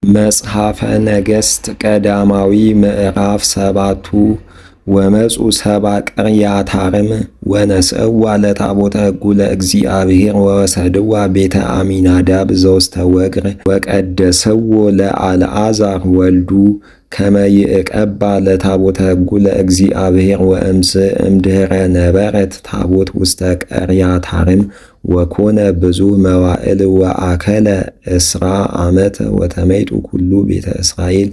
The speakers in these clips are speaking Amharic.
መጽሐፈ ነገሥት ቀዳማዊ ምዕራፍ 7 ወመፁ ሰብአ ቅርያታርም ወነስእዋ ለታቦተ ሕጉ ለእግዚአብሔር ወወሰድዋ ቤተ አሚናዳብ ዘውስተ ወግር ወቀደስዎ ለአልዓዛር ወልዱ ከመ ይዕቀባ ለታቦተ ሕጉ ለእግዚአብሔር ወእምዝ እምድኅረ ነበረት ታቦት ውስተ ቅርያታርም ወኮነ ብዙ መዋዕል ወአከለ እስራ ዓመት ወተመይጡ ኩሉ ቤተ እስራኤል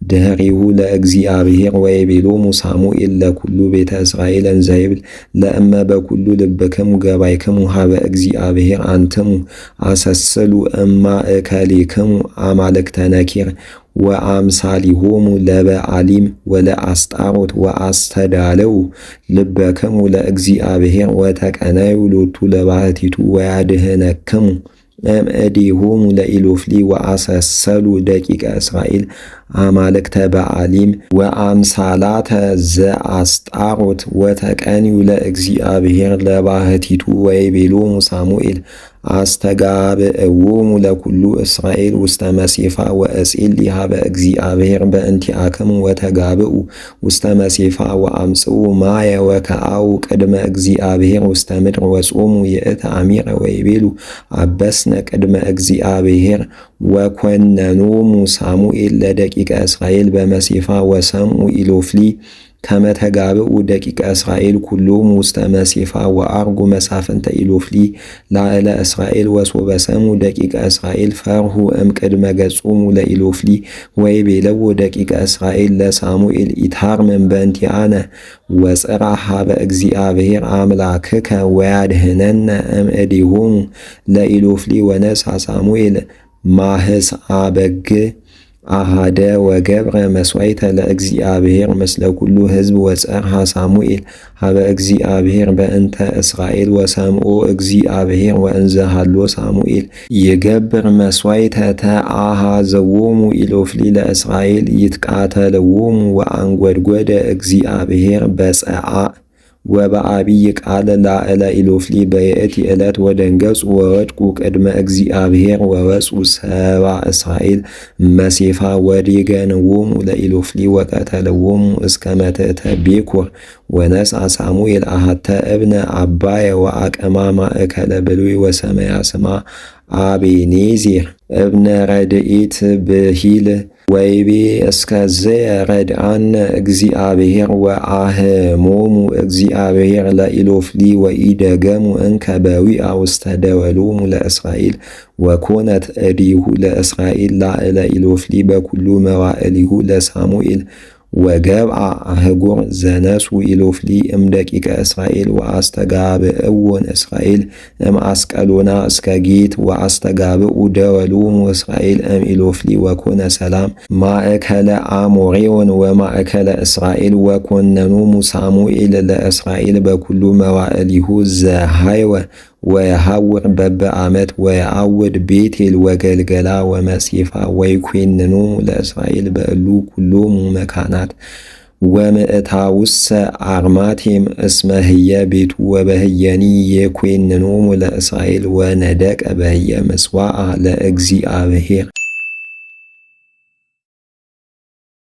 ድኅሪሁ ለእግዚአብሔር ወይቤሎሙ ሳሙኤል ለኩሉ ቤተ እስራኤል እንዘ ይብል ለእመ በኩሉ ልብክሙ ገባይክሙ ሀበ እግዚአብሔር አንትሙ አሰስሉ እማእከሌክሙ አማልክተ ነኪር ወአምሳሊሆሙ ለበዓሊም ወለአስጣሮት ወአስተዳለው ልበክሙ ለእግዚአብሔር ወተቀነዩ ሎቱ ለባሕቲቱ ወያድኅነክሙ እምእዴሆሙ ለኢሎፍሊ ወአሰሰሉ ደቂቀ እስራኤል አማልክተ በዓሊም ወአምሳላተ ዘአስጣሮት ወተቀንዩ ለእግዚአብሔር ለባሕቲቱ ወይቤሎሙ ሳሙኤል አስተጋብእዎሙ ለኩሉ እስራኤል ውስተ መሴፋ ወእጼሊ ሀበ እግዚአብሔር በእንቲአክሙ ወተጋብኡ ውስተ መሴፋ ወአምጽኡ ማየ ወከአው ቅድመ እግዚአብሔር ውስተ ምድር ወጾሙ ይእተ አሚረ ወይቤሉ አበስነ ቅድመ እግዚአብሔር ወኮነኖሙ ሳሙኤል ለደቂቀ እስራኤል በመሴፋ ወሰምኡ ኢሎፍሊ ከመ ተጋብኡ ደቂቀ እስራኤል ኩሎሙ ውስተ መሴፋ ወአርጉ መሳፍንተ ኢሎፍሊ ላዕለ እስራኤል ወሶበ ሰሙ ደቂቀ እስራኤል ፈርሁ እምቅድመ ገጾሙ ለኢሎፍሊ ወይቤለዎ ደቂቀ እስራኤል ለሳሙኤል ኢታርምም በእንቲአነ ወጽርሐ ሀበ እግዚአብሔር አምላክከ ወያድኅነነ እምእዴሆሙ ለኢሎፍሊ ወነሣ ሳሙኤል ማህስአ በግ አሃደ ወገብረ መስዋዕተ ለእግዚአብሔር ምስለ ኩሉ ሕዝብ ወጸርሐ ሳሙኤል ሀበ እግዚአብሔር በእንተ እስራኤል ወሰምዖ እግዚአብሔር ወእንዘ ሀሎ ሳሙኤል ይገብር መስዋዕተ ተአሃዘዎሙ ኢሎፍሊ ለእስራኤል ይትቃተልዎሙ ወአንጐድጐደ እግዚአብሔር በጸዓዕ ወበአቢይ ቃል ላዕለ ኢሎፍሊ በየእቲ ዕለት ወደንገጹ ወወድቁ ቅድመ እግዚአብሔር ወወፁ ሰብአ እስራኤል መሴፋ ወዲገንዎሙ ለኢሎፍሊ ወቀተልዎሙ እስከ መትሕተ ቤኮር ወነሣ ሳሙኤል አሐተ እብነ አባየ ወአቅማ ማእከለ ብሉይ ወሰመያ ስማ አቤኔዜር እብነ ረድኤት ብሂል ወይቤ እስከዝየ ረድአነ እግዚአብሔር ወአህሞሙ እግዚአብሔር ለኢሎፍሊ ወኢደገሙ እንከ በዊአ ውስተ ደወሎሙ ለእስራኤል ወኮነት እዲሁ ለእስራኤል ላዕለ ኢሎፍሊ በኩሉ መዋዕሊሁ ለሳሙኤል ወገብአ አህጉር ዘነሱ ኢሎፍሊ እምደቂቀ እስራኤል ወአስተጋብእዎን እስራኤል እምአስቀሎና እስከ ጌት ወአስተጋብኡ ደወሎሙ እስራኤል እምኢሎፍሊ ወኮነ ሰላም ማእከለ አሞሬዎን ወማእከለ እስራኤል ወኮነኖሙ ሳሙኤል ለእስራኤል በኩሉ መዋዕሊሁ ዘሃይወ ወየሐውር በበዓመት ወየዐውድ ቤቴል ወገልገላ ወመሴፋ ወይኰንኖሙ ለእስራኤል በእሉ ኩሎሙ መካናት ወምእታውሰ አርማቴም እስመ ህየ ቤቱ ወበህየኒ የኰንኖሙ ለእስራኤል ወነደቀ በህየ ምጽዋዓ ለእግዚአብሔር